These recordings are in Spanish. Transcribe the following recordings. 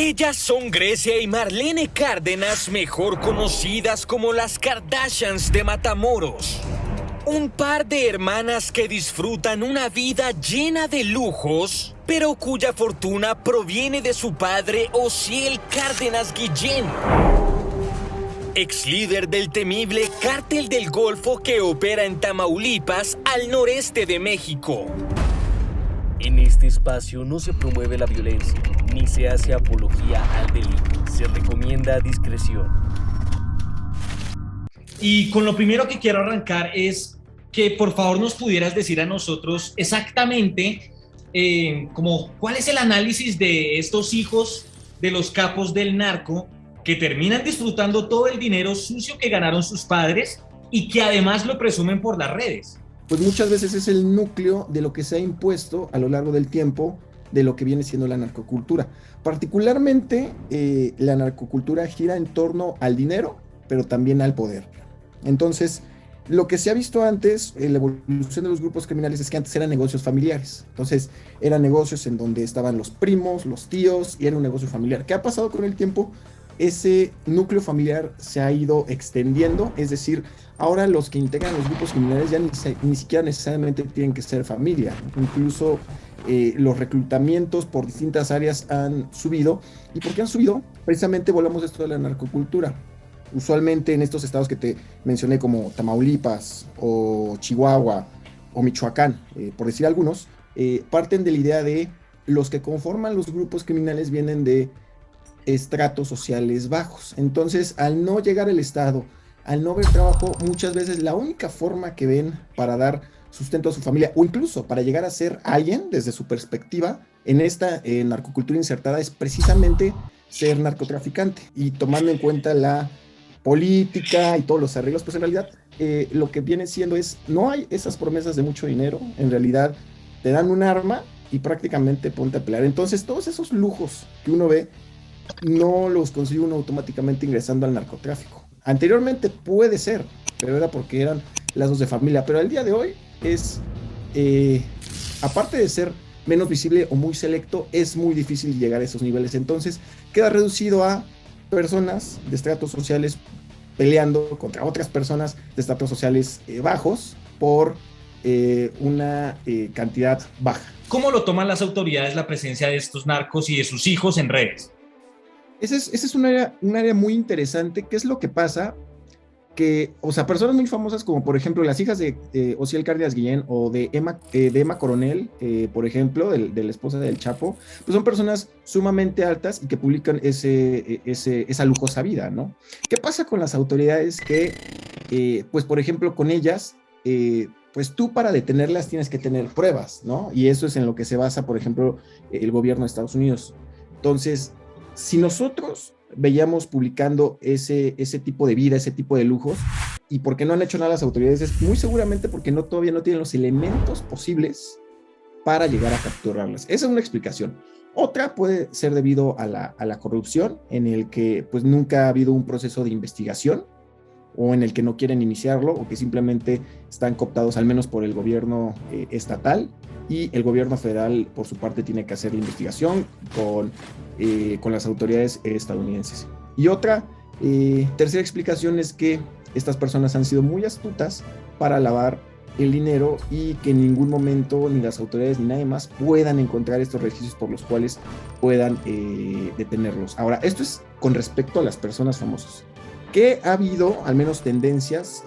Ellas son Grecia y Marlene Cárdenas, mejor conocidas como las Kardashians de Matamoros. Un par de hermanas que disfrutan una vida llena de lujos, pero cuya fortuna proviene de su padre Osiel Cárdenas Guillén, ex líder del temible Cártel del Golfo que opera en Tamaulipas, al noreste de México. En este espacio no se promueve la violencia, ni se hace apología al delito. Se recomienda discreción. Y con lo primero que quiero arrancar es que por favor nos pudieras decir a nosotros exactamente como cuál es el análisis de estos hijos de los capos del narco que terminan disfrutando todo el dinero sucio que ganaron sus padres y que además lo presumen por las redes. Pues muchas veces es el núcleo de lo que se ha impuesto a lo largo del tiempo de lo que viene siendo la narcocultura. Particularmente, la narcocultura gira en torno al dinero, pero también al poder. Entonces, lo que se ha visto antes, en la evolución de los grupos criminales, es que antes eran negocios familiares. Entonces, eran negocios en donde estaban los primos, los tíos, y era un negocio familiar. ¿Qué ha pasado con el tiempo? Ese núcleo familiar se ha ido extendiendo, es decir, ahora los que integran los grupos criminales ya ni siquiera necesariamente tienen que ser familia. Incluso los reclutamientos por distintas áreas han subido. ¿Y por qué han subido? Precisamente volvamos a esto de la narcocultura. Usualmente en estos estados que te mencioné como Tamaulipas o Chihuahua o Michoacán, por decir algunos, parten de la idea de los que conforman los grupos criminales vienen de estratos sociales bajos. Entonces, al no llegar al Estado, al no ver trabajo, muchas veces la única forma que ven para dar sustento a su familia, o incluso para llegar a ser alguien desde su perspectiva, en esta narcocultura insertada, es precisamente ser narcotraficante. Y tomando en cuenta la política y todos los arreglos, pues en realidad lo que viene siendo es, no hay esas promesas de mucho dinero, en realidad te dan un arma y prácticamente ponte a pelear. Entonces, todos esos lujos que uno ve, no los consigue uno automáticamente ingresando al narcotráfico. Anteriormente puede ser, pero era porque eran lazos de familia, pero al día de hoy es, aparte de ser menos visible o muy selecto, es muy difícil llegar a esos niveles. Entonces queda reducido a personas de estratos sociales peleando contra otras personas de estratos sociales bajos por una cantidad baja. ¿Cómo lo toman las autoridades la presencia de estos narcos y de sus hijos en redes? Ese es un área muy interesante. ¿Qué es lo que pasa? Que, o sea, personas muy famosas como por ejemplo las hijas de Osiel Cárdenas Guillén o de Emma Coronel, por ejemplo, de la esposa del Chapo, pues son personas sumamente altas y que publican esa lujosa vida, ¿no? ¿Qué pasa con las autoridades que, pues por ejemplo, con ellas, pues tú para detenerlas tienes que tener pruebas, ¿no? Y eso es en lo que se basa, por ejemplo, el gobierno de Estados Unidos. Entonces, si nosotros veíamos publicando ese tipo de vida, ese tipo de lujos, y por qué no han hecho nada las autoridades, es muy seguramente porque todavía no tienen los elementos posibles para llegar a capturarlas. Esa es una explicación. Otra puede ser debido a la corrupción, en el que pues nunca ha habido un proceso de investigación, o en el que no quieren iniciarlo, o que simplemente están cooptados al menos por el gobierno estatal, y el gobierno federal por su parte tiene que hacer la investigación con las autoridades estadounidenses. Y otra tercera explicación es que estas personas han sido muy astutas para lavar el dinero y que en ningún momento ni las autoridades ni nadie más puedan encontrar estos registros por los cuales puedan detenerlos. Ahora, esto es con respecto a las personas famosas. Que ha habido al menos tendencias,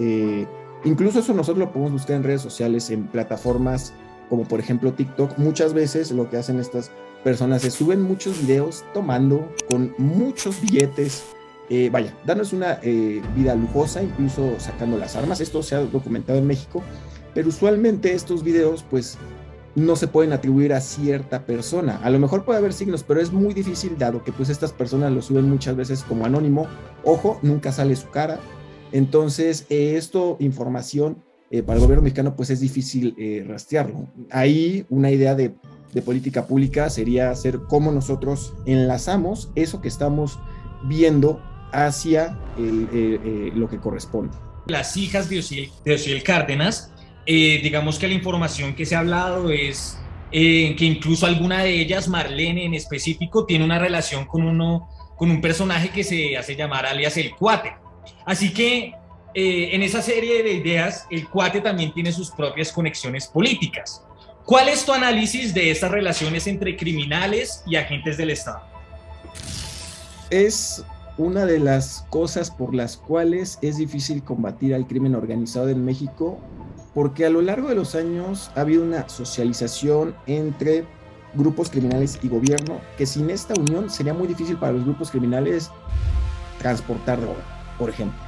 incluso eso nosotros lo podemos buscar en redes sociales, en plataformas como por ejemplo TikTok. Muchas veces lo que hacen estas personas es suben muchos videos tomando con muchos billetes, danos una vida lujosa, incluso sacando las armas. Esto se ha documentado en México, pero usualmente estos videos pues no se pueden atribuir a cierta persona. A lo mejor puede haber signos, pero es muy difícil, dado que pues estas personas lo suben muchas veces como anónimo. Ojo, nunca sale su cara. Entonces, información para el gobierno mexicano pues es difícil rastrearlo. Ahí una idea de política pública sería hacer cómo nosotros enlazamos eso que estamos viendo hacia lo que corresponde. Las hijas de Osiel Cárdenas, digamos que la información que se ha hablado es que incluso alguna de ellas, Marlene en específico, tiene una relación con un personaje que se hace llamar alias el Cuate. Así que en esa serie de ideas, el Cuate también tiene sus propias conexiones políticas. ¿Cuál es tu análisis de estas relaciones entre criminales y agentes del Estado? Es una de las cosas por las cuales es difícil combatir al crimen organizado en México, porque a lo largo de los años ha habido una socialización entre grupos criminales y gobierno, que sin esta unión sería muy difícil para los grupos criminales transportar droga, por ejemplo.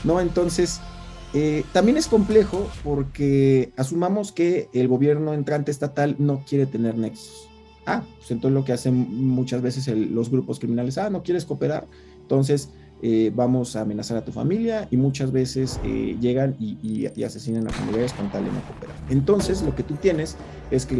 ¿No? Entonces, también es complejo porque asumamos que el gobierno entrante estatal no quiere tener nexos. Pues entonces lo que hacen muchas veces los grupos criminales, no quieres cooperar, entonces vamos a amenazar a tu familia, y muchas veces llegan y asesinan a familiares con tal de no cooperar. Entonces lo que tú tienes es que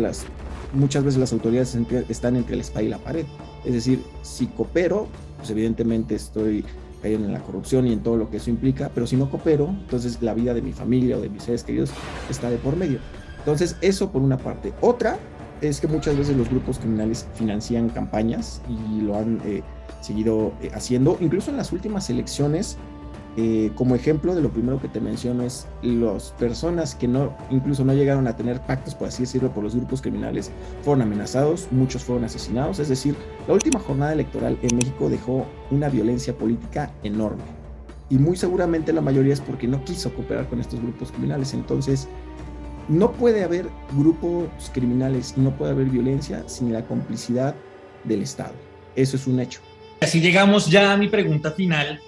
muchas veces las autoridades están entre la espada y la pared. Es decir, si coopero, pues evidentemente estoy cayendo en la corrupción y en todo lo que eso implica, pero si no coopero, entonces la vida de mi familia o de mis seres queridos está de por medio. Entonces eso por una parte. Otra es que muchas veces los grupos criminales financian campañas y lo han seguido haciendo, incluso en las últimas elecciones. Como ejemplo de lo primero que te menciono es las personas que incluso no llegaron a tener pactos, por así decirlo, por los grupos criminales, fueron amenazados, muchos fueron asesinados. Es decir, la última jornada electoral en México dejó una violencia política enorme, y muy seguramente la mayoría es porque no quiso cooperar con estos grupos criminales. Entonces no puede haber grupos criminales y no puede haber violencia sin la complicidad del Estado. Eso es un hecho. Así llegamos ya a mi pregunta final,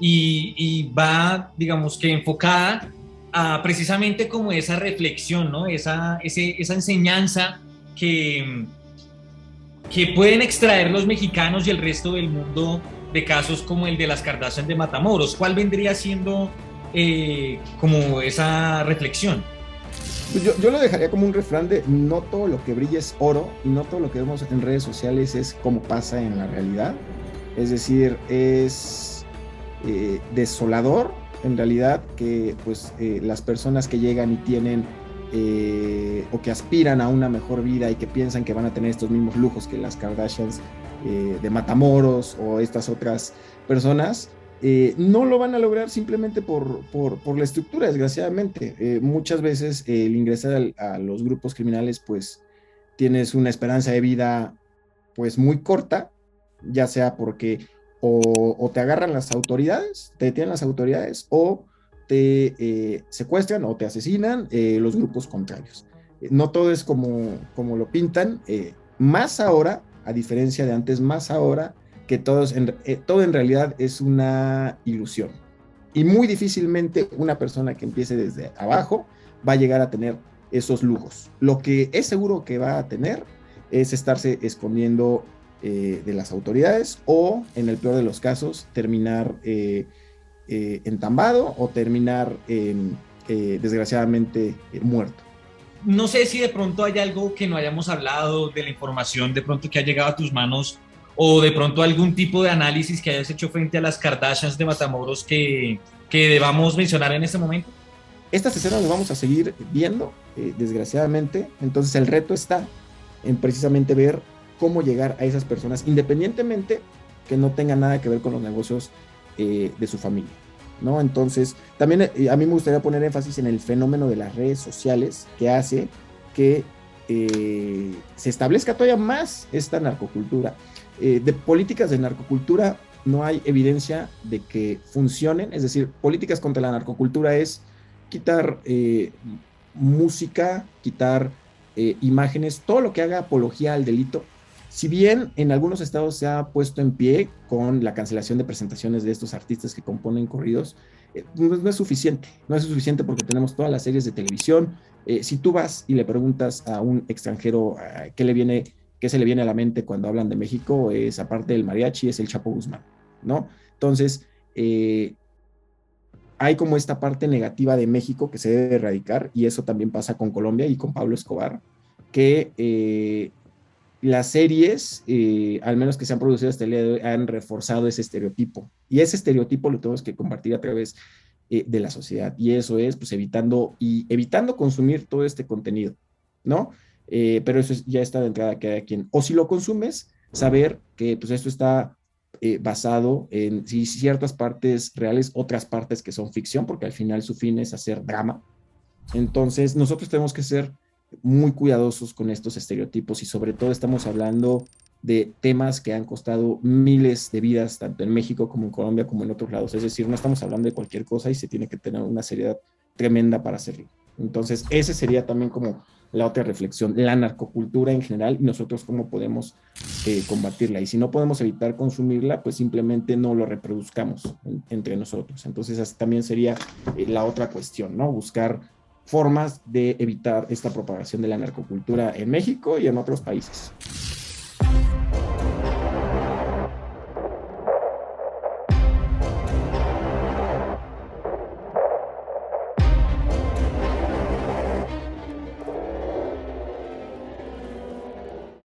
y va, digamos que enfocada a precisamente como esa reflexión, ¿no? Esa enseñanza que pueden extraer los mexicanos y el resto del mundo de casos como el de las Kardashian de Matamoros. ¿Cuál vendría siendo como esa reflexión? Yo lo dejaría como un refrán de: no todo lo que brilla es oro, y no todo lo que vemos en redes sociales es como pasa en la realidad. Es decir, es desolador en realidad que pues las personas que llegan y tienen o que aspiran a una mejor vida y que piensan que van a tener estos mismos lujos que las Kardashians de Matamoros o estas otras personas, no lo van a lograr simplemente por la estructura, desgraciadamente. Muchas veces el ingresar a los grupos criminales, pues tienes una esperanza de vida pues muy corta, ya sea porque o te agarran las autoridades, te detienen las autoridades, o te secuestran o te asesinan los grupos contrarios. No todo es como lo pintan, más ahora, a diferencia de antes, más ahora que todo en realidad es una ilusión. Y muy difícilmente una persona que empiece desde abajo va a llegar a tener esos lujos. Lo que es seguro que va a tener es estarse escondiendo de las autoridades, o en el peor de los casos terminar entambado o terminar desgraciadamente muerto. No sé si de pronto hay algo que no hayamos hablado de la información de pronto que ha llegado a tus manos, o de pronto algún tipo de análisis que hayas hecho frente a las Kardashians de Matamoros que debamos mencionar en este momento. Estas escenas las vamos a seguir viendo, desgraciadamente. Entonces el reto está en precisamente ver cómo llegar a esas personas, independientemente que no tengan nada que ver con los negocios de su familia, ¿no? Entonces, también a mí me gustaría poner énfasis en el fenómeno de las redes sociales, que hace que se establezca todavía más esta narcocultura. De políticas de narcocultura no hay evidencia de que funcionen. Es decir, políticas contra la narcocultura es quitar música, quitar imágenes, todo lo que haga apología al delito. Si bien en algunos estados se ha puesto en pie con la cancelación de presentaciones de estos artistas que componen corridos, no es suficiente. No es suficiente porque tenemos todas las series de televisión. Si tú vas y le preguntas a un extranjero qué se le viene a la mente cuando hablan de México, es, aparte del mariachi, es el Chapo Guzmán, ¿no? Entonces, hay como esta parte negativa de México que se debe erradicar, y eso también pasa con Colombia y con Pablo Escobar, que las series, al menos que se han producido hasta el día de hoy, han reforzado ese estereotipo, y ese estereotipo lo tenemos que compartir a través de la sociedad, y eso es pues evitando consumir todo este contenido, ¿no? pero eso ya está de entrada cada quien. O si lo consumes, saber que pues esto está basado en sí, ciertas partes reales, otras partes que son ficción, porque al final su fin es hacer drama. Entonces nosotros tenemos que ser muy cuidadosos con estos estereotipos y sobre todo estamos hablando de temas que han costado miles de vidas, tanto en México como en Colombia como en otros lados. Es decir, no estamos hablando de cualquier cosa y se tiene que tener una seriedad tremenda para hacerlo. Entonces, ese sería también como la otra reflexión, la narcocultura en general y nosotros cómo podemos combatirla. Y si no podemos evitar consumirla, pues simplemente no lo reproduzcamos entre nosotros. Entonces, también sería la otra cuestión, ¿no? Buscar formas de evitar esta propagación de la narcocultura en México y en otros países.